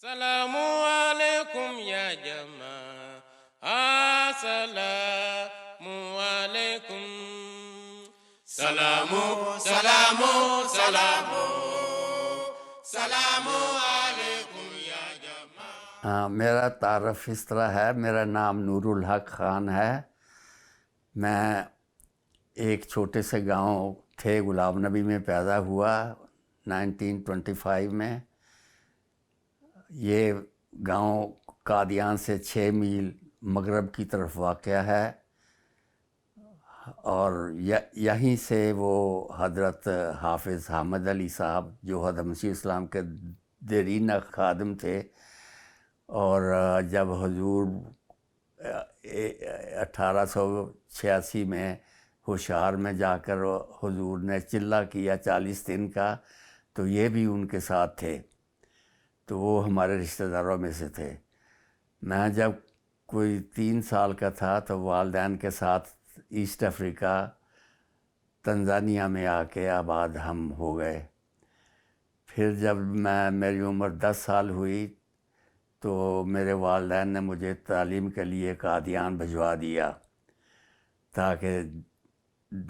سلام علیکم یا جماعة سلام علیکم سلام سلام سلام سلام علیکم یا جماعة. میرا تعارف اس طرح ہے، میرا نام نور الحق خان ہے. میں ایک چھوٹے سے گاؤں تھے غلام نبی میں پیدا ہوا 1925 میں. یہ گاؤں قادیان سے 6 میل مغرب کی طرف واقع ہے، اور یہیں سے وہ حضرت حافظ حامد علی صاحب جو حضرت مسیح اسلام کے دیرینہ خادم تھے، اور جب حضور 1886 میں ہوشیار میں جا کر حضور نے چلہ کیا 40 دن کا، تو یہ بھی ان کے ساتھ تھے، تو وہ ہمارے رشتہ داروں میں سے تھے. میں جب کوئی 3 سال کا تھا تو والدین کے ساتھ ایسٹ افریقہ تنزانیہ میں آ کے آباد ہم ہو گئے. پھر جب میری عمر 10 سال ہوئی تو میرے والدین نے مجھے تعلیم کے لیے قادیان بھجوا دیا تاکہ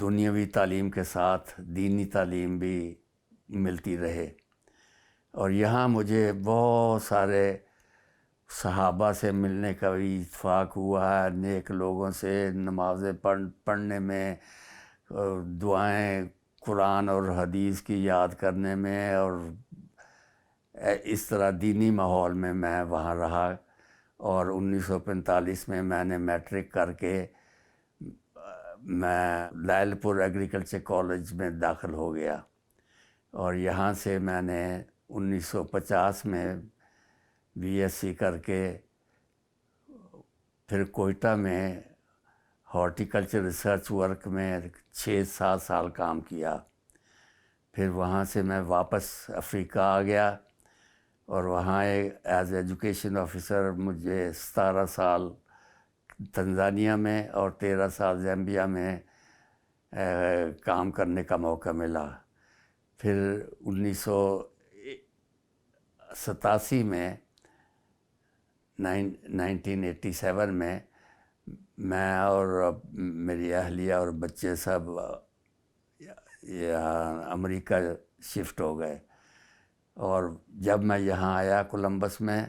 دنیاوی تعلیم کے ساتھ دینی تعلیم بھی ملتی رہے. اور یہاں مجھے بہت سارے صحابہ سے ملنے کا بھی اتفاق ہوا ہے، نیک لوگوں سے نمازیں پڑھنے میں، دعائیں قرآن اور حدیث کی یاد کرنے میں، اور اس طرح دینی ماحول میں میں وہاں رہا. اور 1945 میں میں نے میٹرک کر کے میں لائل پور ایگریکلچر کالج میں داخل ہو گیا، اور یہاں سے میں نے 1950 میں بی ایس سی کر کے پھر کوئٹہ میں ہارٹیکلچر ریسرچ ورک میں 6-7 سال کام کیا. پھر وہاں سے میں واپس افریقہ آ گیا، اور وہاں ایز ایجوکیشن آفیسر مجھے 17 سال تنزانیہ میں اور 13 سال زامبیا میں کام کرنے کا موقع ملا. پھر 1987 میں 1987 میں میں اور میری اہلیہ اور بچے سب امریکہ شفٹ ہو گئے. اور جب میں یہاں آیا کولمبس میں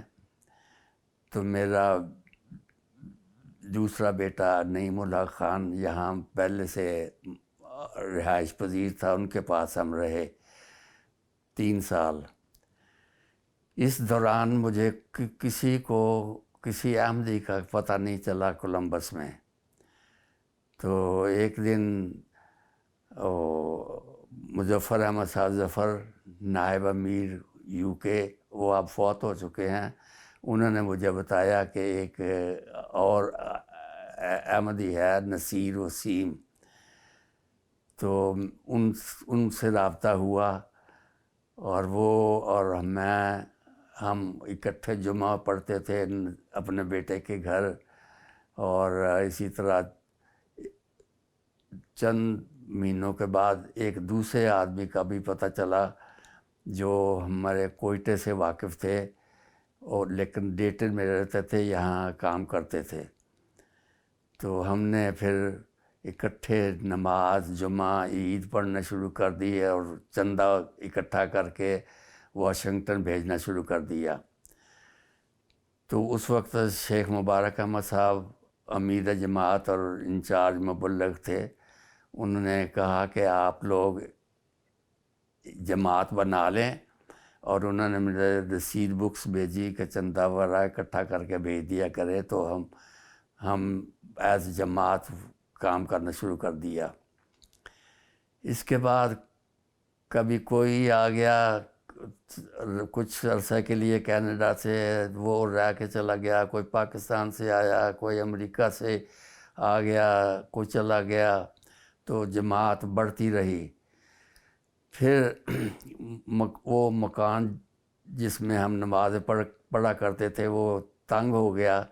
تو میرا دوسرا بیٹا نعیم الحق خان یہاں پہلے سے رہائش پذیر تھا، ان کے پاس ہم رہے 3 سال. اس دوران مجھے کسی احمدی کا پتہ نہیں چلا کولمبس میں. تو ایک دن مظفر احمد صاحب ظفر نائب امیر یو کے، وہ اب فوت ہو چکے ہیں، انہوں نے مجھے بتایا کہ ایک اور احمدی ہے نصیر وسیم. تو ان سے رابطہ ہوا، اور وہ اور ہم اکٹھے جمعہ پڑھتے تھے اپنے بیٹے کے گھر. اور اسی طرح چند مہینوں کے بعد ایک دوسرے آدمی کا بھی پتہ چلا جو ہمارے کوئٹے سے واقف تھے، اور لیکن ڈیٹن میں رہتے تھے، یہاں کام کرتے تھے. تو ہم نے پھر اکٹھے نماز جمعہ عید پڑھنا شروع کر دی، اور چندہ اکٹھا کر کے واشنگٹن بھیجنا شروع کر دیا. تو اس وقت شیخ مبارک احمد صاحب امیر جماعت اور انچارج مبلغ تھے. انہوں نے کہا کہ آپ لوگ جماعت بنا لیں، اور انہوں نے مجھے رسید بکس بھیجی کہ چندہ وغیرہ اکٹھا کر کے بھیج دیا کرے. تو ہم ایز جماعت کام کرنا شروع کر دیا. اس کے بعد کبھی کوئی آ گیا کچھ عرصہ کے لیے کینیڈا سے، وہ رہ کے چلا گیا، کوئی پاکستان سے آیا، کوئی امریکہ سے آ گیا، کوئی چلا گیا. تو جماعت بڑھتی رہی. پھر وہ مکان جس میں ہم نماز پڑھا کرتے تھے وہ تنگ ہو گیا،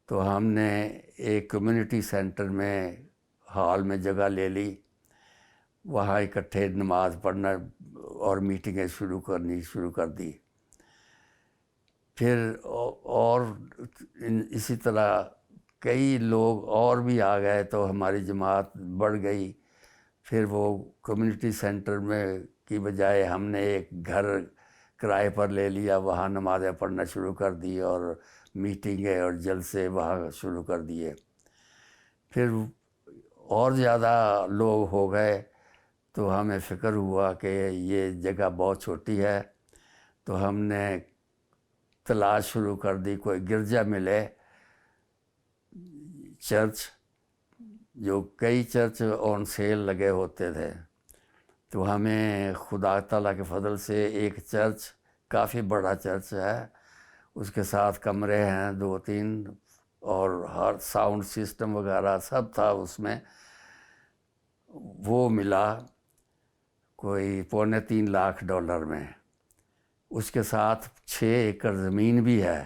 تو ہم نے ایک کمیونٹی سینٹر میں ہال میں جگہ لے لی. وہاں اکٹھے نماز پڑھنا اور میٹنگیں شروع کر دی. پھر اور اسی طرح کئی لوگ اور بھی آ گئے تو ہماری جماعت بڑھ گئی. پھر وہ کمیونٹی سینٹر میں کی بجائے ہم نے ایک گھر کرائے پر لے لیا, وہاں نمازیں پڑھنا شروع کر دی اور میٹنگیں اور جلسے وہاں شروع کر دیے. پھر اور زیادہ لوگ ہو گئے تو ہمیں فکر ہوا کہ یہ جگہ بہت چھوٹی ہے, تو ہم نے تلاش شروع کر دی کوئی گرجا ملے, چرچ, جو کئی چرچ آن سیل لگے ہوتے تھے. تو ہمیں خدا تعالیٰ کے فضل سے ایک چرچ, کافی بڑا چرچ ہے, اس کے ساتھ کمرے ہیں 2-3 اور ہر ساؤنڈ سسٹم وغیرہ سب تھا اس میں. وہ ملا کوئی $2.25 لاکھ میں. اس کے ساتھ 6 ایکڑ زمین بھی ہے,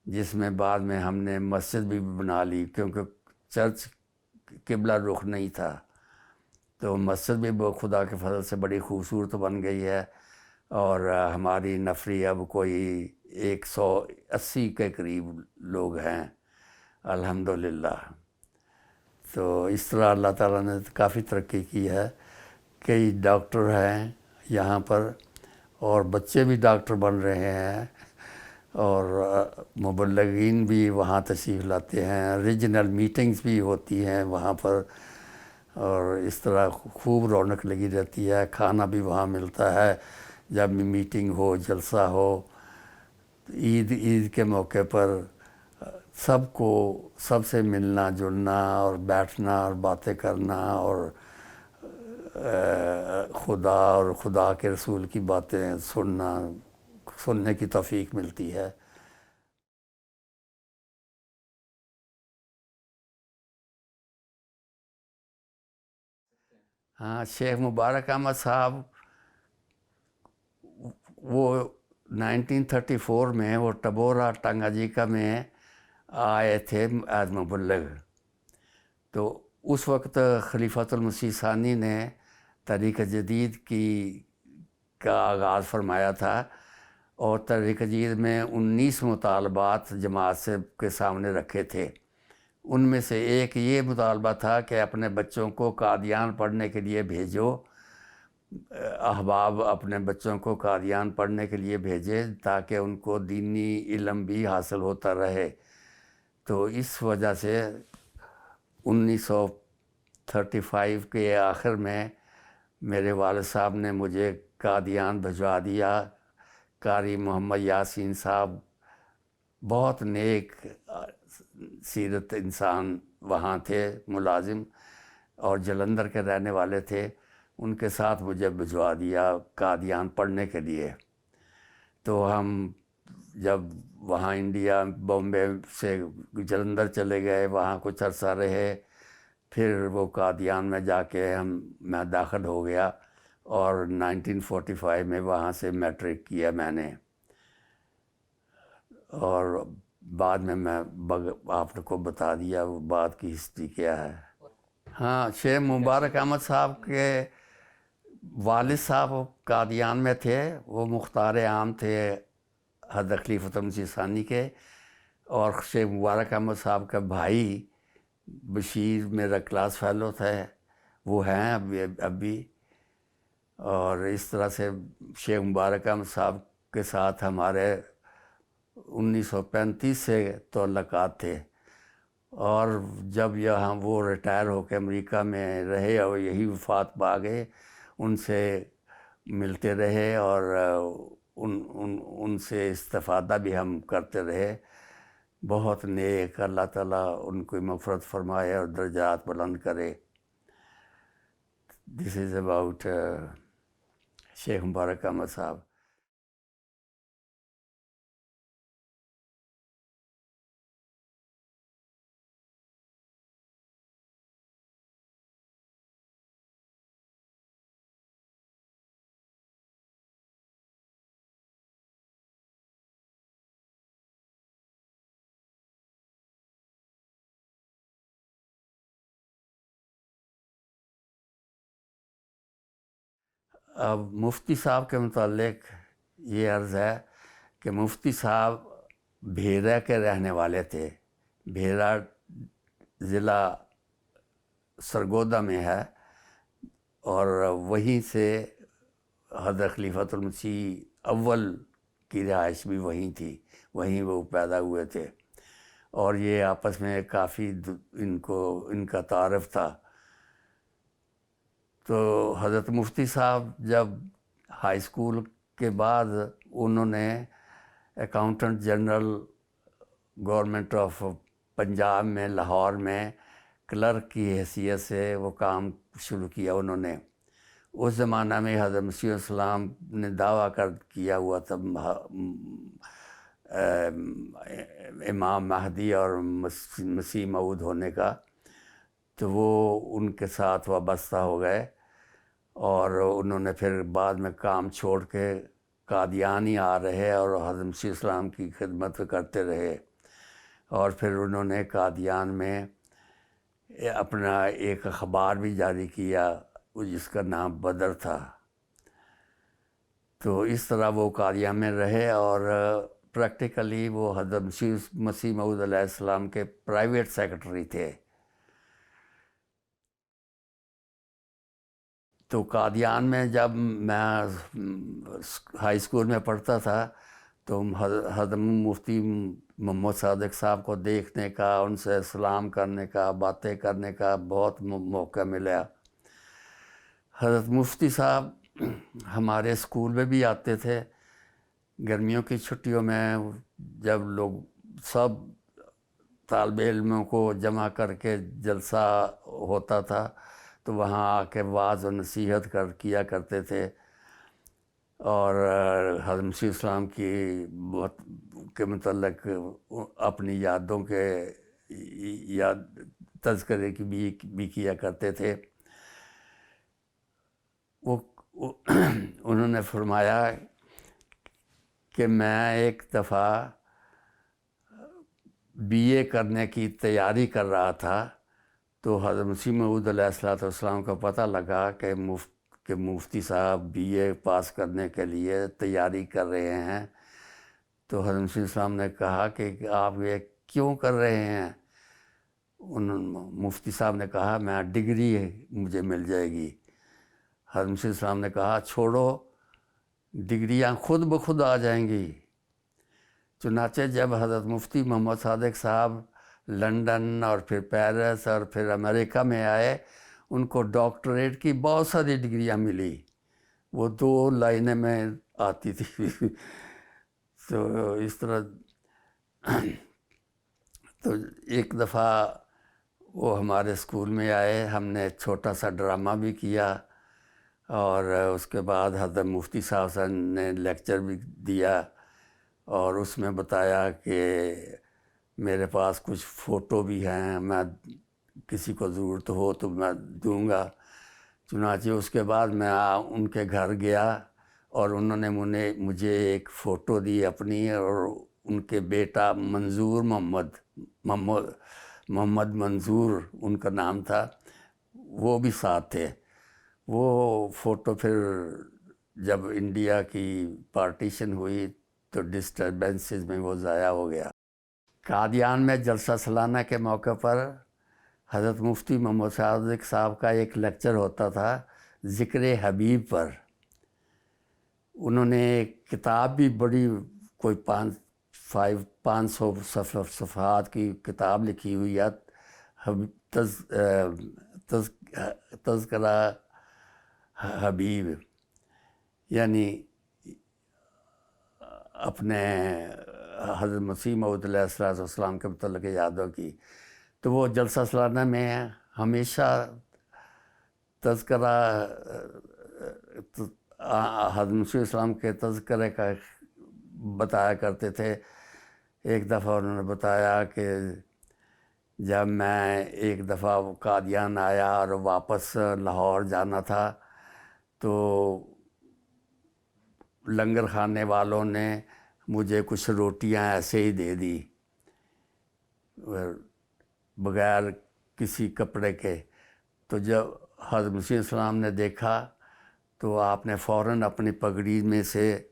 جس میں بعد میں ہم نے مسجد بھی بنا لی, کیونکہ چرچ قبلہ رخ نہیں تھا. تو مسجد بھی خدا کے فضل سے بڑی خوبصورت بن گئی ہے, اور ہماری نفری اب کوئی 180 کے قریب لوگ ہیں الحمدللہ. تو اس طرح اللہ تعالیٰ نے کافی ترقی کی ہے. کئی ڈاکٹر ہیں یہاں پر, اور بچے بھی ڈاکٹر بن رہے ہیں, اور مبلغین بھی وہاں تشریف لاتے ہیں, ریجنل میٹنگز بھی ہوتی ہیں وہاں پر, اور اس طرح خوب رونق لگی رہتی ہے. کھانا بھی وہاں ملتا ہے جب بھی میٹنگ ہو, جلسہ ہو. عید کے موقع پر سب سے ملنا جلنا اور بیٹھنا اور باتیں کرنا, اور خدا اور خدا کے رسول کی باتیں سننے کی توفیق ملتی ہے. ہاں, شیخ مبارک احمد صاحب وہ 1934 میں وہ ٹبورا ٹنگاجیکا میں آئے تھے ایز مبلغ. تو اس وقت خلیفۃ المسیح ثانی نے تحریک جدید کا آغاز فرمایا تھا, اور تحریک جدید میں 19 مطالبات جماعت کے سامنے رکھے تھے. ان میں سے ایک یہ مطالبہ تھا کہ اپنے بچوں کو قادیان پڑھنے کے لیے بھیجو, احباب اپنے بچوں کو قادیان پڑھنے کے لیے بھیجے تاکہ ان کو دینی علم بھی حاصل ہوتا رہے. تو اس وجہ سے 1935 کے آخر میں میرے والد صاحب نے مجھے قادیان بھجوا دیا. قاری محمد یاسین صاحب بہت نیک سیرت انسان وہاں تھے, ملازم, اور جلندھر کے رہنے والے تھے. ان کے ساتھ مجھے بھجوا دیا قادیان پڑھنے کے لیے. تو ہم جب وہاں انڈیا بامبے سے جلندھر چلے گئے, وہاں کچھ عرصہ رہے, پھر وہ قادیان میں جا کے میں داخل ہو گیا, اور 1945 میں وہاں سے میٹرک کیا میں نے. اور بعد میں آپ کو بتا دیا وہ بات کی ہسٹری کیا ہے. ہاں, شیخ مبارک احمد صاحب کے والد صاحب قادیان میں تھے, وہ مختار عام تھے حضرت خلیفۃ المسیح ثانی کے, اور شیخ مبارک احمد صاحب کا بھائی بشیر میرا کلاس فیلو تھے, وہ ہیں اب بھی. اور اس طرح سے شیخ مبارک احمد صاحب کے ساتھ ہمارے 1935 سے تعلقات تھے, اور جب یہاں وہ ریٹائر ہو کے امریکہ میں رہے اور یہی وفات پا گئے, ان سے ملتے رہے اور ان سے استفادہ بھی ہم کرتے رہے. بہت نیک, اللہ تعالیٰ ان کو مغفرت فرمائے اور درجات بلند کرے. دس از اباؤٹ شیخ مبارک احمد صاحب. اب مفتی صاحب کے متعلق یہ عرض ہے کہ مفتی صاحب بھیرا کے رہنے والے تھے. بھیرا ضلع سرگودا میں ہے، اور وہیں سے حضرت خلیفۃ المسیح اول کی رہائش بھی وہیں تھی، وہیں وہ پیدا ہوئے تھے. اور یہ آپس میں کافی ان کا تعارف تھا. تو حضرت مفتی صاحب جب ہائی اسکول کے بعد انہوں نے accountant general government of Punjab میں لاہور میں کلرک کی حیثیت سے وہ کام شروع کیا انہوں نے. اس زمانہ میں حضرت مسیح السلام نے دعویٰ کیا ہوا تھا امام مہدی اور مسیح موعود ہونے کا، تو وہ ان کے ساتھ وابستہ ہو گئے، اور انہوں نے پھر بعد میں کام چھوڑ کے قادیان ہی آ رہے اور حضرت مسیح السلام کی خدمت کرتے رہے. اور پھر انہوں نے قادیان میں اپنا ایک اخبار بھی جاری کیا جس کا نام بدر تھا. تو اس طرح وہ قادیان میں رہے، اور پریکٹیکلی وہ حضرت مسیح موعود علیہ السلام کے پرائیویٹ سیکرٹری تھے. تو قادیان میں جب میں ہائی اسکول میں پڑھتا تھا تو حضرت مفتی محمد صادق صاحب کو دیکھنے کا، ان سے سلام کرنے کا، باتیں کرنے کا بہت موقع ملا. حضرت مفتی صاحب ہمارے اسکول میں بھی آتے تھے. گرمیوں کی چھٹیوں میں جب لوگ سب طالب علموں کو جمع کر کے جلسہ ہوتا تھا تو وہاں آ کے وعظ و نصیحت کیا کرتے تھے، اور حضرت مسیح السلام کے متعلق اپنی یادوں کے تذکرے کی بھی کیا کرتے تھے. انہوں نے فرمایا کہ میں ایک دفعہ BA کرنے کی تیاری کر رہا تھا تو حضرت مسیح موعود علیہ السلام کا پتہ لگا کہ مفتی صاحب BA پاس کرنے کے لیے تیاری کر رہے ہیں. تو حضرت مسیح السلام نے کہا کہ آپ یہ کیوں کر رہے ہیں؟ مفتی صاحب نے کہا میں ڈگری مجھے مل جائے گی. حضرت مسیح السلام نے کہا چھوڑو، ڈگریاں خود بخود آ جائیں گی. چنانچہ جب حضرت مفتی محمد صادق صاحب لنڈن اور پھر پیرس اور پھر امریکہ میں آئے، ان کو ڈاکٹریٹ کی بہت ساری ڈگریاں ملی، وہ 2 لائنیں میں آتی تھی. تو اس طرح تو ایک دفعہ وہ ہمارے اسکول میں آئے، ہم نے چھوٹا سا ڈرامہ بھی کیا، اور اس کے بعد حضرت مفتی صاحب نے لیکچر بھی دیا، اور اس میں بتایا کہ میرے پاس کچھ فوٹو بھی ہیں، میں کسی کو ضرورت ہو تو میں دوں گا. چنانچہ اس کے بعد میں ان کے گھر گیا، اور انہوں نے مجھے ایک فوٹو دی اپنی، اور ان کے بیٹا منظور محمد منظور ان کا نام تھا، وہ بھی ساتھ تھے. وہ فوٹو پھر جب انڈیا کی پارٹیشن ہوئی تو ڈسٹربنسز میں وہ ضائع ہو گیا. قادیان میں جلسہ سالانہ کے موقع پر حضرت مفتی محمد صادق صاحب کا ایک لیکچر ہوتا تھا ذکر حبیب پر. انہوں نے ایک کتاب بھی بڑی، کوئی 500 صفحات کی کتاب لکھی ہوئی ہے، تذکرہ حبیب، یعنی اپنے حضرت مسیح موعود علیہ السلام کے متعلق یادوں کی. تو وہ جلسہ سالانہ میں ہمیشہ تذکرہ حضرت مسیح السلام کے تذکرے کا بتایا کرتے تھے. ایک دفعہ انہوں نے بتایا کہ جب میں ایک دفعہ قادیان آیا اور واپس لاہور جانا تھا تو لنگر خانے والوں نے مجھے کچھ روٹیاں ایسے ہی دے دی بغیر کسی کپڑے کے. تو جب حضرت مسیح السلام نے دیکھا تو آپ نے فوراً اپنی پگڑی میں سے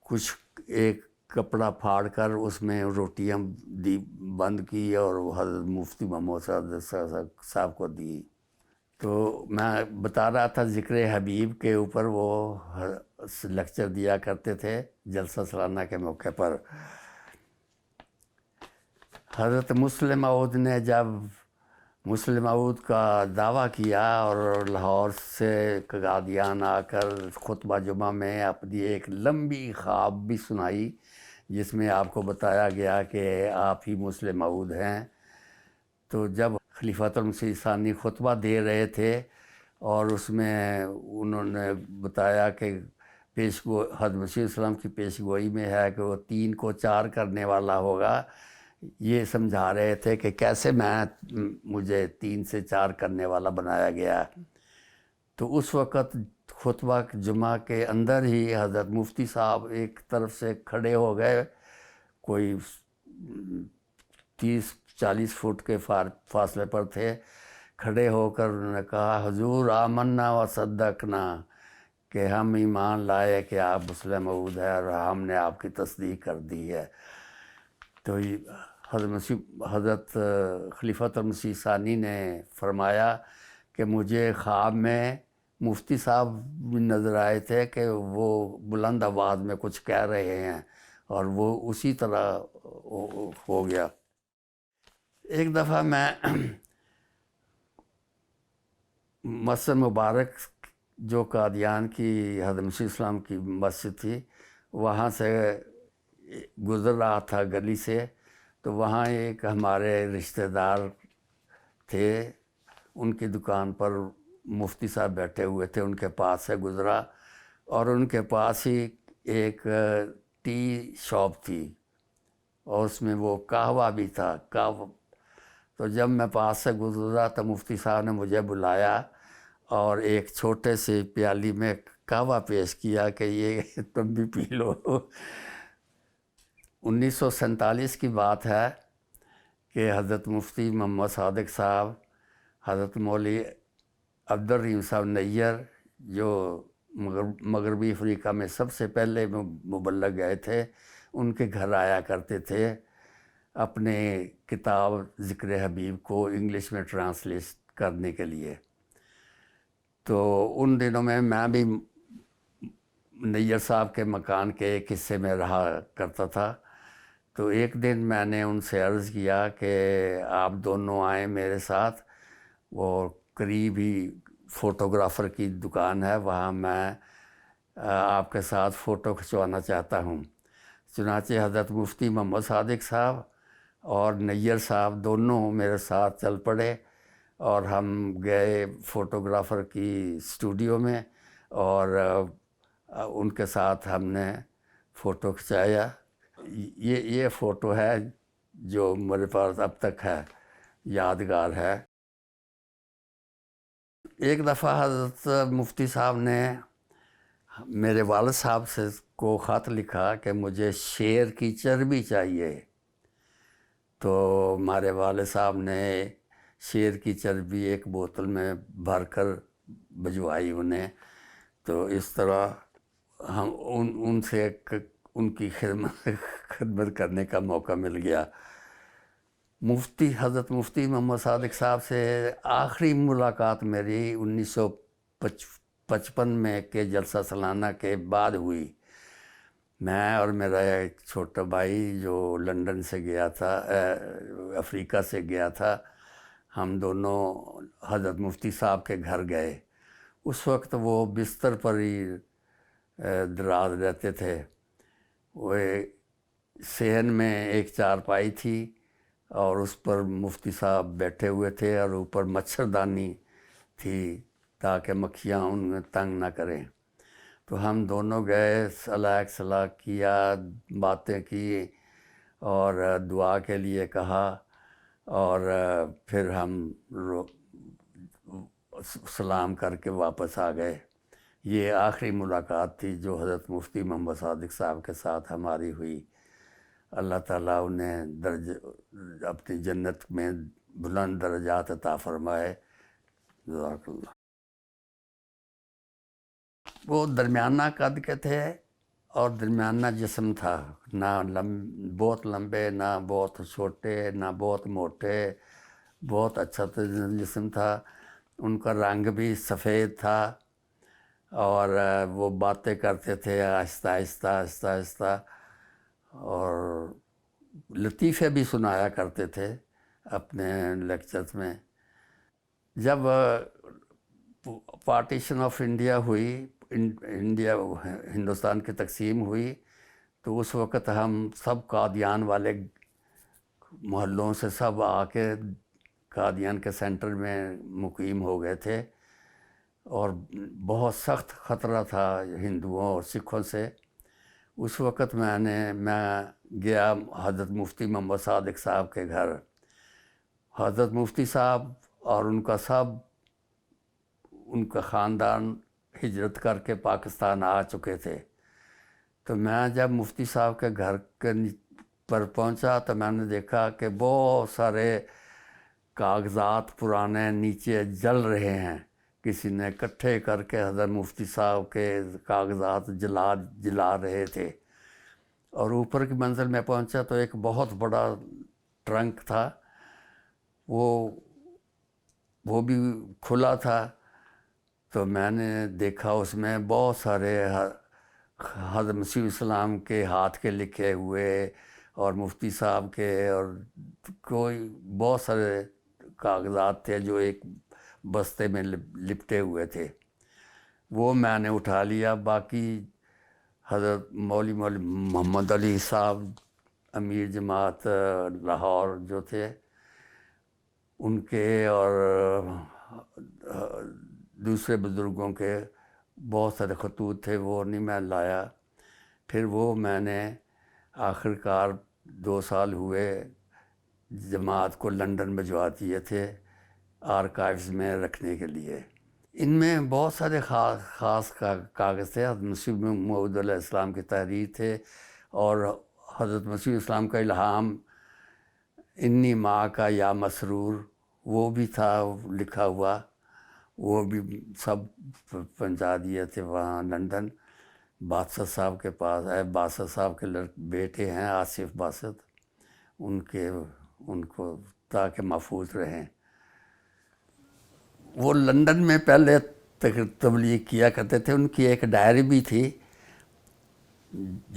کچھ ایک کپڑا پھاڑ کر اس میں روٹیاں دی بند کی اور وہ حضرت مفتی محمد صاحب کو دی. تو میں بتا رہا تھا ذکر حبیب کے اوپر وہ لیکچر دیا کرتے تھے جلسہ سالانہ کے موقع پر. حضرت مسلم معود نے جب مسلم معود کا دعویٰ کیا اور لاہور سے قادیان آ کر خطبہ جمعہ میں اپنی ایک لمبی خواب بھی سنائی جس میں آپ کو بتایا گیا کہ آپ ہی مسلم معود ہیں. تو جب خلیفۃ المسیح ثانی خطبہ دے رہے تھے اور اس میں انہوں نے بتایا کہ حضرت مسیح السلام کی پیش گوئی میں ہے کہ وہ 3 کو 4 کرنے والا ہوگا، یہ سمجھا رہے تھے کہ کیسے مجھے 3 سے 4 کرنے والا بنایا گیا. تو اس وقت خطبہ جمعہ کے اندر ہی حضرت مفتی صاحب ایک طرف سے کھڑے ہو گئے، کوئی 30-40 فٹ کے فاصلے پر تھے. کھڑے ہو کر انہوں نے کہا حضور آمنا و صدقنا، کہ ہم ایمان لائے کہ آپ مسلم معود ہیں اور ہم نے آپ کی تصدیق کر دی ہے. تو حضرت خلیفۃ المسیح ثانی نے فرمایا کہ مجھے خواب میں مفتی صاحب بھی نظر آئے تھے کہ وہ بلند آواز میں کچھ کہہ رہے ہیں اور وہ اسی طرح ہو گیا. ایک دفعہ میں مسجد مبارک جو قادیان کی حضرت مسیح السلام کی مسجد تھی وہاں سے گزر رہا تھا گلی سے، تو وہاں ایک ہمارے رشتہ دار تھے، ان کی دکان پر مفتی صاحب بیٹھے ہوئے تھے، ان کے پاس سے گزرا اور ان کے پاس ہی ایک ٹی شاپ تھی اور اس میں وہ قہوہ بھی تھا. تو جب میں پاس سے گزرا تو مفتی صاحب نے مجھے بلایا اور ایک چھوٹے سے پیالی میں قہوہ پیش کیا کہ یہ تم بھی پی لو. 1947 کی بات ہے کہ حضرت مفتی محمد صادق صاحب، حضرت مولوی عبد الرحیم صاحب نیّر جو مغربی افریقہ میں سب سے پہلے مبلغ گئے تھے، ان کے گھر آیا کرتے تھے اپنے کتاب ذکر حبیب کو انگلش میں ٹرانسلیٹ کرنے کے لیے. تو ان دنوں میں بھی نیّر صاحب کے مکان کے ایک حصے میں رہا کرتا تھا. تو ایک دن میں نے ان سے عرض کیا کہ آپ دونوں آئیں میرے ساتھ، وہ قریب ہی فوٹوگرافر کی دکان ہے، وہاں میں آپ کے ساتھ فوٹو کھنچوانا چاہتا ہوں. چنانچہ حضرت مفتی محمد صادق صاحب اور نیّر صاحب دونوں میرے ساتھ چل پڑے اور ہم گئے فوٹوگرافر کی اسٹوڈیو میں اور ان کے ساتھ ہم نے فوٹو کھنچایا. یہ فوٹو ہے جو میرے پاس اب تک ہے، یادگار ہے. ایک دفعہ حضرت مفتی صاحب نے میرے والد صاحب کو خط لکھا کہ مجھے شیر کی چربی چاہیے. تو ہمارے والد صاحب نے شیر کی چربی ایک بوتل میں بھر کر بھجوائی انہیں. تو اس طرح ہم ان سے ان کی خدمت کرنے کا موقع مل گیا. حضرت مفتی محمد صادق صاحب سے آخری ملاقات میری 1955 میں کے جلسہ سالانہ کے بعد ہوئی. میں اور میرا ایک چھوٹا بھائی جو لندن سے گیا تھا، افریقہ سے گیا تھا، ہم دونوں حضرت مفتی صاحب کے گھر گئے. اس وقت وہ بستر پر ہی دراز رہتے تھے. وہ صحن میں ایک چارپائی تھی اور اس پر مفتی صاحب بیٹھے ہوئے تھے اور اوپر مچھردانی تھی تاکہ مکھیاں ان میں تنگ نہ کریں. تو ہم دونوں گئے، صلاح کیا، باتیں کی اور دعا کے لیے کہا اور پھر ہم سلام کر کے واپس آ گئے. یہ آخری ملاقات تھی جو حضرت مفتی محمد صادق صاحب کے ساتھ ہماری ہوئی. اللہ تعالیٰ انہیں اپنی جنت میں بلند درجات عطا فرمائے. جزاک اللہ. وہ درمیانہ قد کے تھے اور درمیانہ جسم تھا، نہ بہت لمبے، نہ بہت چھوٹے، نہ بہت موٹے، بہت اچھا جسم تھا. ان کا رنگ بھی سفید تھا، اور وہ باتیں کرتے تھے آہستہ آہستہ آہستہ آہستہ، اور لطیفے بھی سنایا کرتے تھے اپنے لیکچرز میں. جب پارٹیشن آف انڈیا ہوئی، انڈیا ہندوستان کی تقسیم ہوئی، تو اس وقت ہم سب قادیان والے محلوں سے سب آ کے قادیان کے سینٹر میں مقیم ہو گئے تھے، اور بہت سخت خطرہ تھا ہندوؤں اور سکھوں سے. اس وقت میں گیا حضرت مفتی محمد صادق صاحب کے گھر. حضرت مفتی صاحب اور ان کا خاندان ہجرت کر کے پاکستان آ چکے تھے. تو میں جب مفتی صاحب کے گھر پر پہنچا تو میں نے دیکھا کہ بہت سارے کاغذات پرانے نیچے جل رہے ہیں. کسی نے اکٹھے کر کے حضرت مفتی صاحب کے کاغذات جلا رہے تھے. اور اوپر کی منزل میں پہنچا تو ایک بہت بڑا ٹرنک تھا، وہ بھی کھلا تھا. تو میں نے دیکھا اس میں بہت سارے حضرت مسیح السلام کے ہاتھ کے لکھے ہوئے، اور مفتی صاحب کے، اور کوئی بہت سارے کاغذات تھے جو ایک بستے میں لپٹے ہوئے تھے. وہ میں نے اٹھا لیا. باقی حضرت مولوی محمد علی صاحب امیر جماعت لاہور جو تھے، ان کے اور دوسرے بزرگوں کے بہت سارے خطوط تھے، وہ نہیں میں لایا. پھر وہ میں نے آخر کار 2 سال ہوئے جماعت کو لنڈن بھجوا دیے تھے آرکائیوز میں رکھنے کے لیے. ان میں بہت سارے خاص کاغذ تھے. حضرت مسیح موعود علیہ السلام کی تحریر تھے، اور حضرت مسیح السلام کا الہام انی ماں کا یا مسرور، وہ بھی تھا لکھا ہوا. وہ بھی سب پہنچا دیے تھے وہاں لندن باسط صاحب کے پاس. باسط صاحب کے بیٹے ہیں آصف باسط، ان کو تاکہ محفوظ رہیں. وہ لندن میں پہلے تبلیغ کیا کرتے تھے. ان کی ایک ڈائری بھی تھی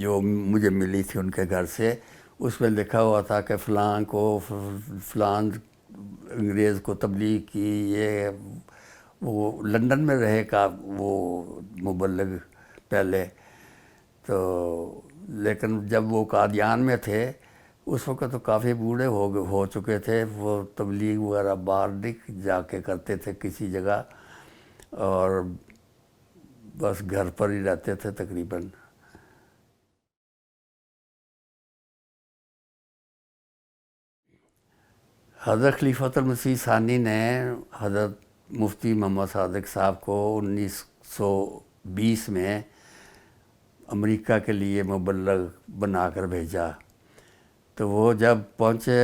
جو مجھے ملی تھی ان کے گھر سے. اس میں لکھا ہوا تھا کہ فلاں کو فلاں انگریز کو تبلیغ کی. یہ وہ لندن میں رہے کا وہ مبلغ پہلے. تو لیکن جب وہ قادیان میں تھے اس وقت تو کافی بوڑھے ہو چکے تھے. وہ تبلیغ وغیرہ باہر نہیں جا کے کرتے تھے کسی جگہ، اور بس گھر پر ہی رہتے تھے تقریباً. حضرت خلیفۃ المسیح ثانی نے حضرت مفتی محمد صادق صاحب کو 1920 میں امریکہ کے لیے مبلغ بنا کر بھیجا. تو وہ جب پہنچے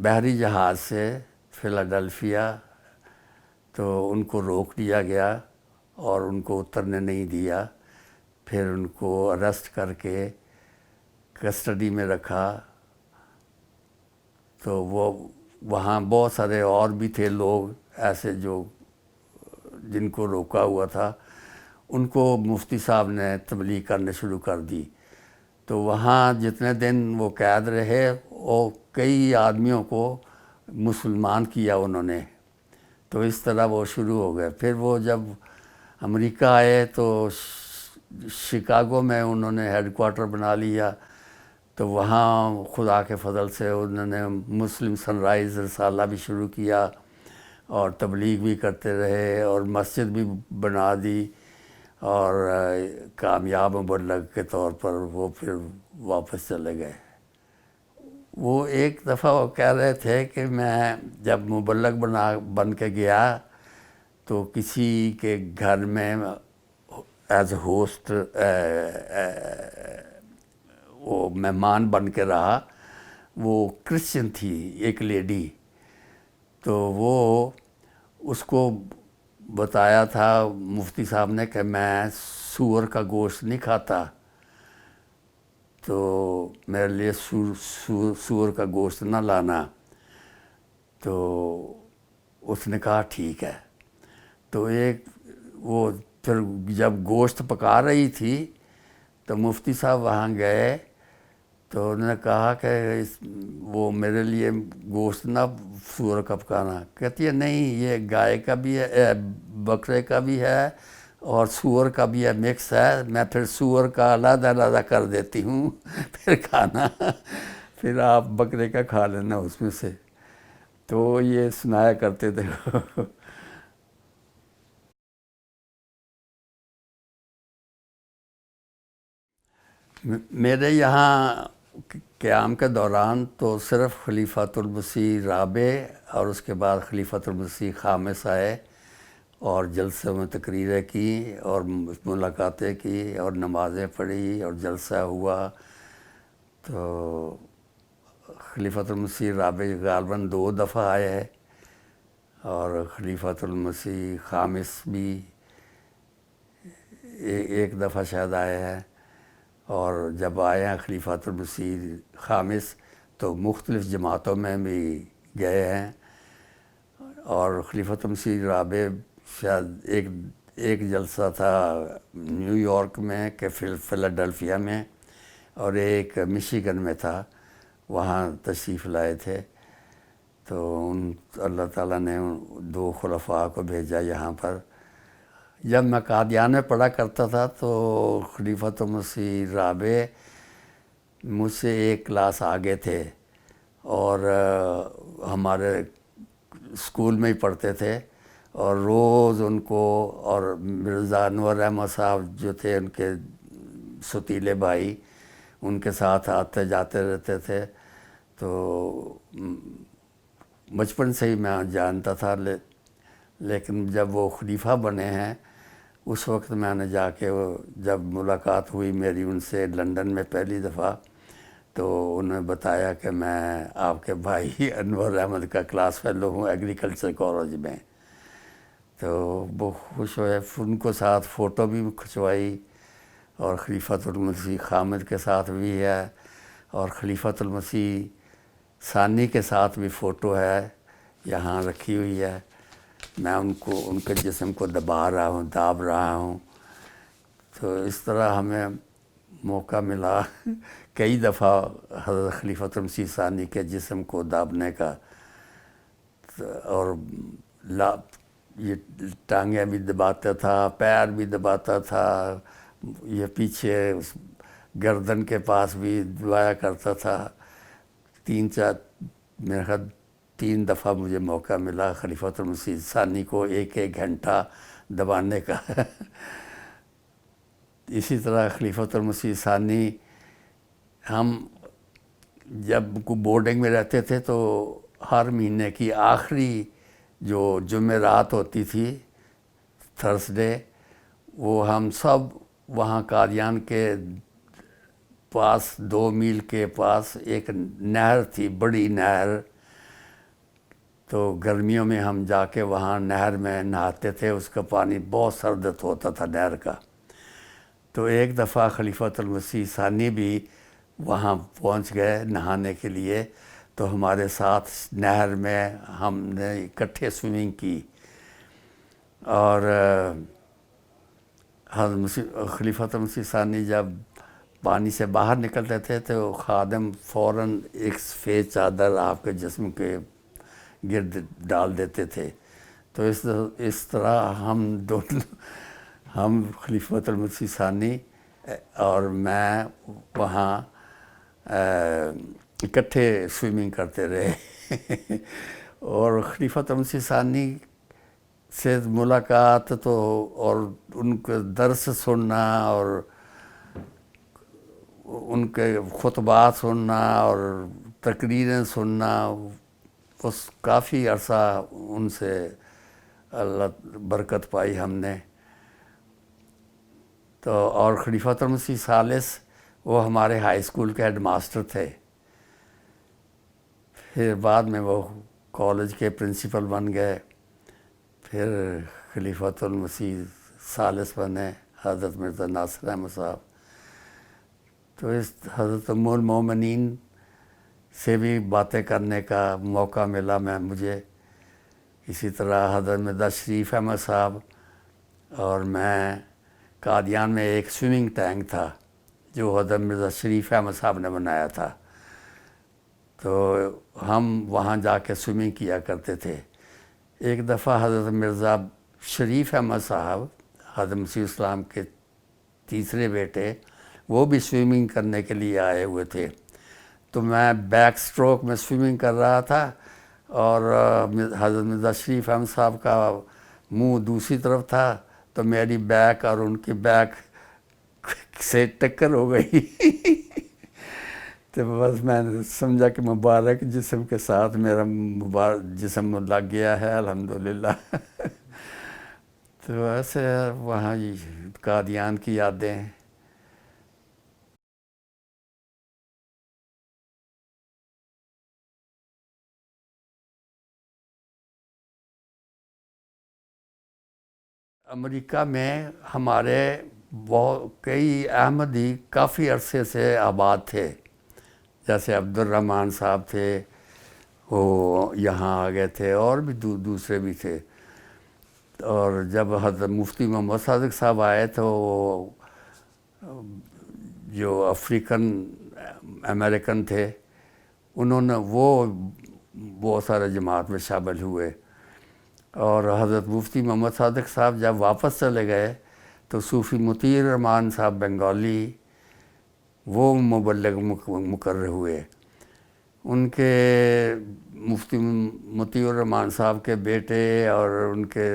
بحری جہاز سے فلاڈلفیا، تو ان کو روک دیا گیا اور ان کو اترنے نہیں دیا. پھر ان کو اریسٹ کر کے کسٹڈی میں رکھا. تو وہ وہاں بہت سارے اور بھی تھے لوگ ایسے جن کو روکا ہوا تھا. ان کو مفتی صاحب نے تبلیغ کرنے شروع کر دی. تو وہاں جتنے دن وہ قید رہے، وہ کئی آدمیوں کو مسلمان کیا انہوں نے. تو اس طرح وہ شروع ہو گئے. پھر وہ جب امریکہ آئے تو شکاگو میں انہوں نے ہیڈ کوارٹر بنا لیا. تو وہاں خدا کے فضل سے انہوں نے مسلم سن رائز رسالہ بھی شروع کیا، اور تبلیغ بھی کرتے رہے، اور مسجد بھی بنا دی. اور کامیاب مبلغ کے طور پر وہ پھر واپس چلے گئے. وہ ایک دفعہ وہ کہہ رہے تھے کہ میں جب مبلغ بن کے گیا تو کسی کے گھر میں ایز ہوسٹ وہ مہمان بن کے رہا. وہ کرسچن تھی ایک لیڈی. تو وہ اس کو بتایا تھا مفتی صاحب نے کہ میں سور کا گوشت نہیں کھاتا، تو میرے لیے سور کا گوشت نہ لانا۔ تو اس نے کہا ٹھیک ہے۔ تو وہ پھر جب گوشت پکا رہی تھی تو مفتی صاحب وہاں گئے، تو انہوں نے کہا کہ وہ میرے لیے گوشت نہ سور کا پکانا۔ کہتی ہے نہیں، یہ گائے کا بھی ہے، بکرے کا بھی ہے اور سور کا بھی ہے، مکس ہے، میں پھر سور کا علیحدہ علیحدہ کر دیتی ہوں، پھر کھانا، پھر آپ بکرے کا کھا لینا اس میں سے۔ تو یہ سنایا کرتے تھے۔ میرے یہاں قیام کے دوران تو صرف خلیفۃ المسیح رابع اور اس کے بعد خلیفۃ المسیح خامس آئے اور جلسے میں تقریریں کی اور ملاقاتیں کی اور نمازیں پڑھی اور جلسہ ہوا۔ تو خلیفۃ المسیح رابع غالباً 2 دفعہ آئے ہیں اور خلیفۃ المسیح خامس بھی ایک دفعہ شاید آئے ہیں۔ اور جب آئے ہیں خلیفۃ المسیح خامس تو مختلف جماعتوں میں بھی گئے ہیں، اور خلیفۃ المسیح رابع شاید ایک جلسہ تھا نیو یارک میں کہ فیلاڈلفیا میں، اور ایک مشیگن میں تھا، وہاں تشریف لائے تھے۔ تو اللہ تعالیٰ نے 2 خلفاء کو بھیجا یہاں پر۔ جب میں قادیان میں پڑھا کرتا تھا تو خلیفۃ المسیح رابع مجھ سے 1 کلاس آگے تھے، اور ہمارے اسکول میں ہی پڑھتے تھے، اور روز ان کو اور مرزا انور احمد صاحب جو تھے ان کے ستیلے بھائی، ان کے ساتھ آتے جاتے رہتے تھے۔ تو بچپن سے ہی میں جانتا تھا، لیکن جب وہ خلیفہ بنے ہیں اس وقت میں نے جا کے جب ملاقات ہوئی میری ان سے لندن میں پہلی دفعہ، تو انہوں نے بتایا کہ میں آپ کے بھائی انور احمد کا کلاس فیلو ہوں ایگریکلچر کالج میں۔ تو وہ خوش ہوئے، ان کو ساتھ فوٹو بھی کھنچوائی، اور خلیفۃ المسیح خامد کے ساتھ بھی ہے، اور خلیفۃ المسیح ثانی کے ساتھ بھی فوٹو ہے، یہاں رکھی ہوئی ہے۔ میں ان کے جسم کو داب رہا ہوں۔ تو اس طرح ہمیں موقع ملا کئی دفعہ حضرت خلیفۃ المسیح ثانی کے جسم کو دابنے کا، اور یہ ٹانگیں بھی دباتا تھا، پیر بھی دباتا تھا، یہ پیچھے گردن کے پاس بھی دبایا کرتا تھا۔ 3 دفعہ مجھے موقع ملا خلیفۃ المسیح ثانی کو 1 گھنٹہ دبانے کا۔ اسی طرح خلیفۃ المسیح ثانی، ہم جب بورڈنگ میں رہتے تھے تو ہر مہینے کی آخری جو جمعرات ہوتی تھی، تھرسڈے، وہ ہم سب وہاں قادیان کے پاس 2 میل کے پاس ایک نہر تھی، بڑی نہر، تو گرمیوں میں ہم جا کے وہاں نہر میں نہاتے تھے، اس کا پانی بہت سرد ہوتا تھا نہر کا۔ تو ایک دفعہ خلیفۃ المسیح ثانی بھی وہاں پہنچ گئے نہانے کے لیے، تو ہمارے ساتھ نہر میں ہم نے اکٹھے سوئمنگ کی، اور خلیفۃ المسیح ثانی جب پانی سے باہر نکلتے تھے تو خادم فوراً ایک سفید چادر آپ کے جسم کے گرد ڈال دیتے تھے۔ تو اس طرح ہم خلیفۃ المسیح ثانی اور میں وہاں اکٹھے سوئمنگ کرتے رہے۔ اور خلیفۃ المسیح ثانی سے ملاقات تو، اور ان کے درس سننا اور ان کے خطبات سننا اور تقریریں سننا، بس کافی عرصہ ان سے اللہ برکت پائی ہم نے۔ تو اور خلیفۃ المسیح ثالث وہ ہمارے ہائی اسکول کے ہیڈ ماسٹر تھے، پھر بعد میں وہ کالج کے پرنسپل بن گئے، پھر خلیفۃ المسیح ثالث بنے حضرت مرزا ناصر احمد صاحب. تو اس حضرت ام المومنین سے بھی باتیں کرنے کا موقع ملا مجھے. اسی طرح حضرت مرزا شریف احمد صاحب اور میں. قادیان میں ایک سوئمنگ ٹینک تھا جو حضرت مرزا شریف احمد صاحب نے بنایا تھا، تو ہم وہاں جا کے سوئمنگ کیا کرتے تھے. ایک دفعہ حضرت مرزا شریف احمد صاحب، حضرت مسیح السلام کے تیسرے بیٹے، وہ بھی سوئمنگ کرنے کے لیے آئے ہوئے تھے. تو میں بیک سٹروک میں سوئمنگ کر رہا تھا اور حضرت مرزا شریف احمد صاحب کا منہ دوسری طرف تھا، تو میری بیک اور ان کی بیک سے ٹکر ہو گئی. تو بس میں نے سمجھا کہ مبارک جسم کے ساتھ میرا مبارک جسم لگ گیا ہے الحمدللہ. تو ایسے وہاں قادیان کی یادیں. امریکہ میں ہمارے کئی احمدی کافی عرصے سے آباد تھے. جیسے عبدالرحمن صاحب تھے، وہ یہاں آ گئے تھے، اور بھی دوسرے بھی تھے. اور جب حضرت مفتی محمد صادق صاحب آئے تو جو افریقن امریکن تھے انہوں نے وہ بہت سارے جماعت میں شامل ہوئے. اور حضرت مفتی محمد صادق صاحب جب واپس چلے گئے تو صوفی مطیع الرحمان صاحب بنگالی وہ مبلغ مقرر ہوئے. ان کے مفتی مطیع الرحمان صاحب کے بیٹے اور ان کے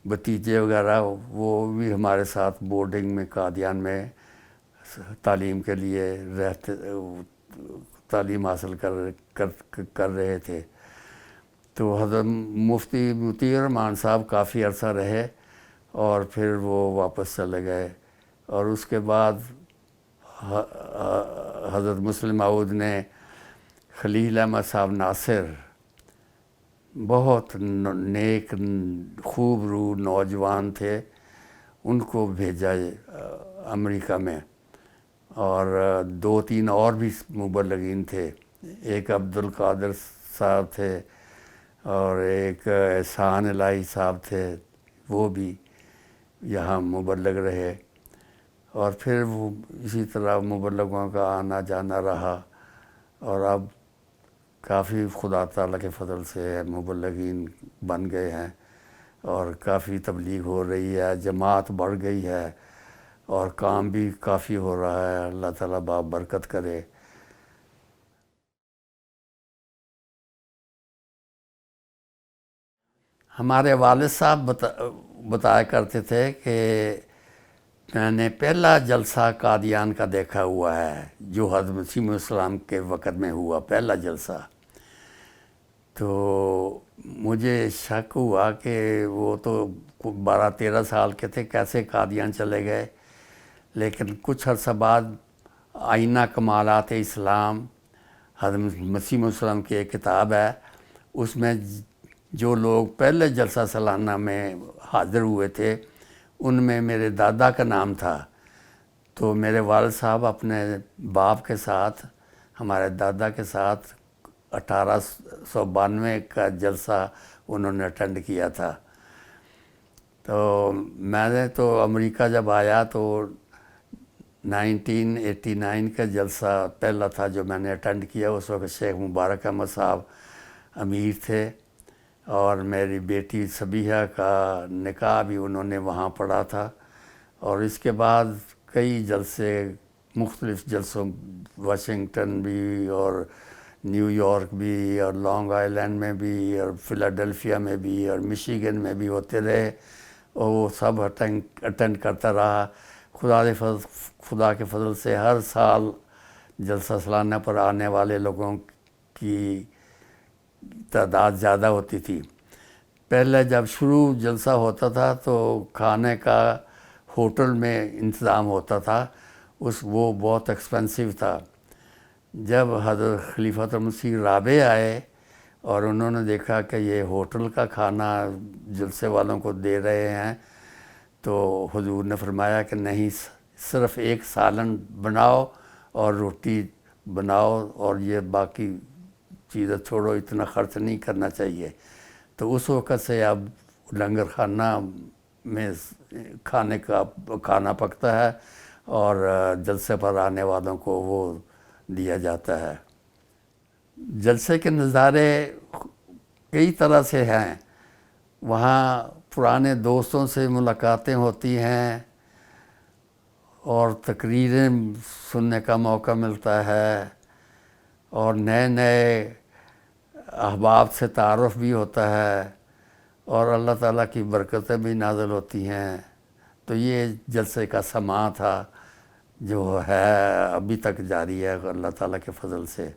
بھتیجے وغیرہ وہ بھی ہمارے ساتھ بورڈنگ میں قادیان میں تعلیم کے لیے تعلیم حاصل کر رہے تھے. تو حضرت مفتی مطیع الرحمان صاحب کافی عرصہ رہے اور پھر وہ واپس چلے گئے. اور اس کے بعد حضرت مسلم معود نے خلیل احمد صاحب ناصر، بہت نیک خوب روح نوجوان تھے، ان کو بھیجا امریکہ میں. اور 2-3 اور بھی مبلغین تھے. ایک عبدالقادر صاحب تھے اور ایک احسان الہی صاحب تھے، وہ بھی یہاں مبلغ رہے. اور پھر وہ اسی طرح مبلغوں کا آنا جانا رہا. اور اب کافی خدا تعالیٰ کے فضل سے مبلغین بن گئے ہیں اور کافی تبلیغ ہو رہی ہے، جماعت بڑھ گئی ہے اور کام بھی کافی ہو رہا ہے. اللہ تعالیٰ برکت کرے. ہمارے والد صاحب بتایا کرتے تھے کہ میں نے پہلا جلسہ قادیان کا دیکھا ہوا ہے جو حضرت مسیح السلام کے وقت میں ہوا، پہلا جلسہ. تو مجھے شک ہوا کہ وہ تو 12-13 سال کے تھے، کیسے قادیان چلے گئے. لیکن کچھ عرصہ بعد آئینہ کمالات اسلام حضرت مسیح السلام کی ایک کتاب ہے، اس میں جو لوگ پہلے جلسہ سالانہ میں حاضر ہوئے تھے ان میں میرے دادا کا نام تھا. تو میرے والد صاحب اپنے باپ کے ساتھ، ہمارے دادا کے ساتھ 1892 کا جلسہ انہوں نے اٹینڈ کیا تھا. تو میں نے تو امریکہ جب آیا تو 1989 کا جلسہ پہلا تھا جو میں نے اٹینڈ کیا. اس وقت شیخ مبارک احمد صاحب امیر تھے اور میری بیٹی صبیحہ کا نکاح بھی انہوں نے وہاں پڑھا تھا. اور اس کے بعد کئی جلسے، مختلف جلسوں، واشنگٹن بھی اور نیو یارک بھی اور لانگ آئیلینڈ میں بھی اور فلاڈیلفیا میں بھی اور مشیگن میں بھی ہوتے رہے اور وہ سب اٹینڈ کرتا رہا. خدا کے فضل سے ہر سال جلسہ سالانہ پر آنے والے لوگوں کی تعداد زیادہ ہوتی تھی. پہلے جب شروع جلسہ ہوتا تھا تو کھانے کا ہوٹل میں انتظام ہوتا تھا، وہ بہت ایکسپینسو تھا. جب حضرت خلیفۃ المسیح رابع آئے اور انہوں نے دیکھا کہ یہ ہوٹل کا کھانا جلسے والوں کو دے رہے ہیں، تو حضور نے فرمایا کہ نہیں، صرف ایک سالن بناؤ اور روٹی بناؤ، اور یہ باقی چیزیں چھوڑو، اتنا خرچ نہیں کرنا چاہیے۔ تو اس وقت سے اب لنگر خانہ میں کھانا پکتا ہے اور جلسے پر آنے والوں کو وہ دیا جاتا ہے۔ جلسے کے نظارے کئی طرح سے ہیں، وہاں پرانے دوستوں سے ملاقاتیں ہوتی ہیں اور تقریریں سننے کا موقع ملتا ہے، اور نئے نئے احباب سے تعارف بھی ہوتا ہے، اور اللہ تعالیٰ کی برکتیں بھی نازل ہوتی ہیں۔ تو یہ جلسے کا سماع تھا جو ہے ابھی تک جاری ہے اللہ تعالیٰ کے فضل سے۔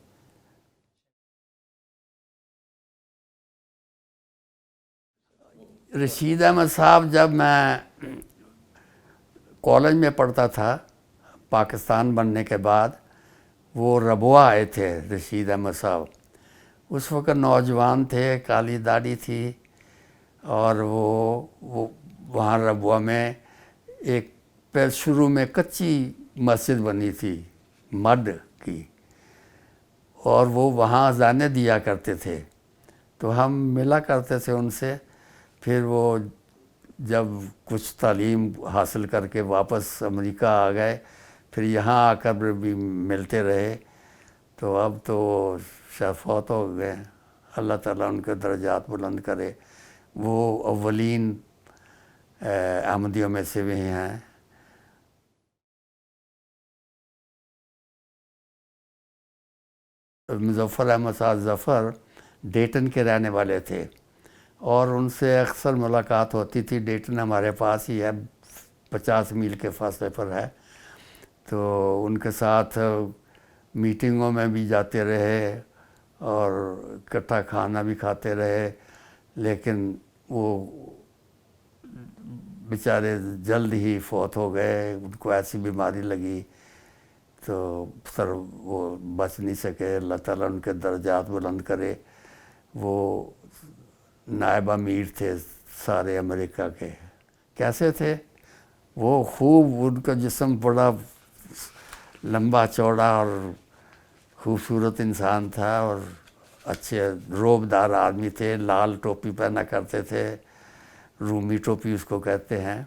رشید احمد صاحب جب میں کالج میں پڑھتا تھا پاکستان بننے کے بعد، وہ ربوہ آئے تھے رشید احمد صاحب۔ اس وقت نوجوان تھے، کالی داڑھی تھی، اور وہ وہاں ربوہ میں ایک شروع میں کچی مسجد بنی تھی مڈ کی، اور وہ وہاں اذانیں دیا کرتے تھے، تو ہم ملا کرتے تھے ان سے۔ پھر وہ جب کچھ تعلیم حاصل کر کے واپس امریکہ آ گئے، پھر یہاں آ کر بھی ملتے رہے، تو اب تو شاید فوت ہو گئے، اللہ تعالیٰ ان کے درجات بلند کرے۔ وہ اولین احمدیوں میں سے بھی ہیں۔ مظفر احمد صاحب ظفر ڈیٹن کے رہنے والے تھے، اور ان سے اکثر ملاقات ہوتی تھی۔ ڈیٹن ہمارے پاس ہی ہے، 50 میل کے فاصلے پر ہے، تو ان کے ساتھ میٹنگوں میں بھی جاتے رہے اور اکٹھا کھانا بھی کھاتے رہے، لیکن وہ بیچارے جلد ہی فوت ہو گئے، ان کو ایسی بیماری لگی تو سر وہ بچ نہیں سکے۔ اللہ تعالیٰ ان کے درجات بلند کرے۔ وہ نائب امیر تھے سارے امریکہ کے۔ کیسے تھے وہ؟ خوب، ان کا جسم بڑا لمبا چوڑا اور خوبصورت انسان تھا، اور اچھے روبدار آدمی تھے، لال ٹوپی پہنا کرتے تھے، رومی ٹوپی اس کو کہتے ہیں۔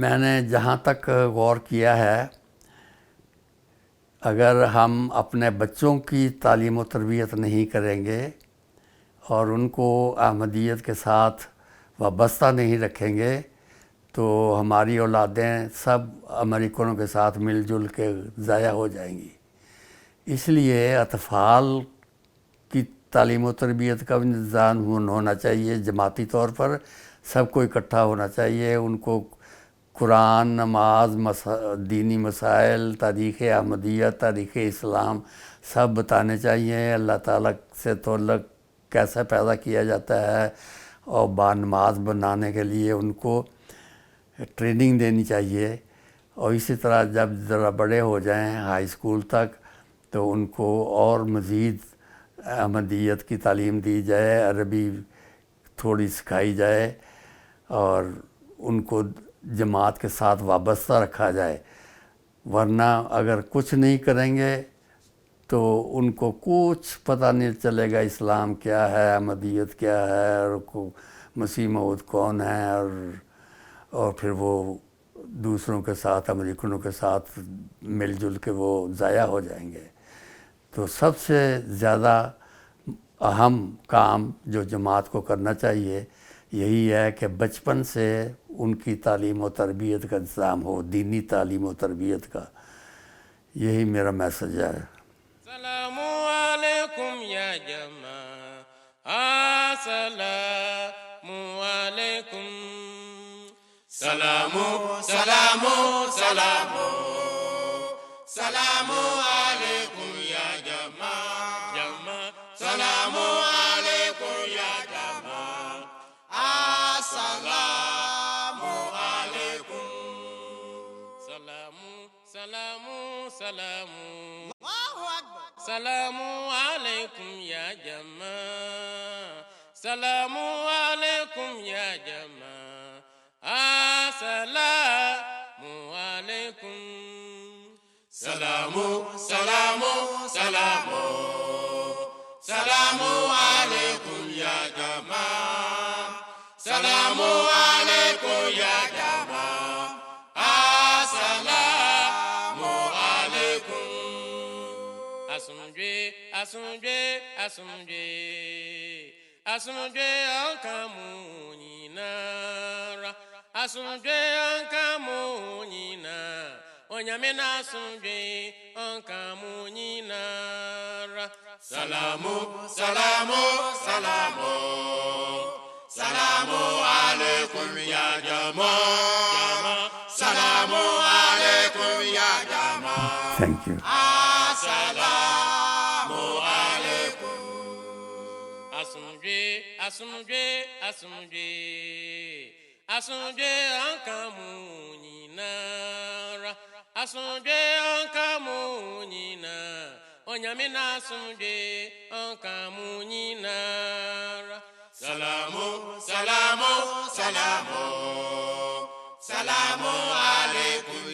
میں نے جہاں تک غور کیا ہے، اگر ہم اپنے بچوں کی تعلیم و تربیت نہیں کریں گے اور ان کو احمدیت کے ساتھ وابستہ نہیں رکھیں گے، تو ہماری اولادیں سب امریکنوں کے ساتھ مل جل کے ضائع ہو جائیں گی۔ اس لیے اطفال کی تعلیم و تربیت کا نظام ہونا چاہیے، جماعتی طور پر سب کو اکٹھا ہونا چاہیے، ان کو قرآن، نماز، دینی مسائل، تاریخ احمدیت، تاریخ اسلام سب بتانے چاہیے۔ اللہ تعالیٰ سے تعلق کیسا پیدا کیا جاتا ہے، اور بانماز بنانے کے لیے ان کو ٹریننگ دینی چاہیے۔ اور اسی طرح جب ذرا بڑے ہو جائیں ہائی اسکول تک، تو ان کو اور مزید احمدیت کی تعلیم دی جائے، عربی تھوڑی سکھائی جائے، اور ان کو جماعت کے ساتھ وابستہ رکھا جائے۔ ورنہ اگر کچھ نہیں کریں گے تو ان کو کچھ پتہ نہیں چلے گا اسلام کیا ہے، احمدیت کیا ہے، اور مسیح موعود کون ہے، اور پھر وہ دوسروں کے ساتھ، امریکنوں کے ساتھ مل جل کے وہ ضائع ہو جائیں گے۔ تو سب سے زیادہ اہم کام جو جماعت کو کرنا چاہیے یہی ہے کہ بچپن سے ان کی تعلیم و تربیت کا انتظام ہو، دینی تعلیم و تربیت کا۔ یہی میرا میسج ہے۔ السلام علیکم یا جماعت، السلام علیکم، سلام سلام سلام، سلام علیکم یا جماعت، سلام علیکم یا جماعت، السلام علیکم، سلام سلام علیکم یا جماعة سلام علیکم یا جماعة السلام علیکم سلام سلام سلام سلام علیکم یا جماعة سلام علیکم یا جماعة السلام علیکم Asumdwe, asumdwe, asumdwe, asumdwe ankamunyinara, asumdwe ankamunyina, onyamena asumdwe ankamunyinara. Salamu, salamu, salamu, salamu alaikum ya jama, salamu alaikum ya jama. Thank you. Assalamu alaikum. Asumdwe, asumdwe, asumdwe, asumdwe ankamunyinara, asumdwe ankamunyina, onyamena asumdwe ankamunyinara. Salamu, salamu, salamu, salamu alaikum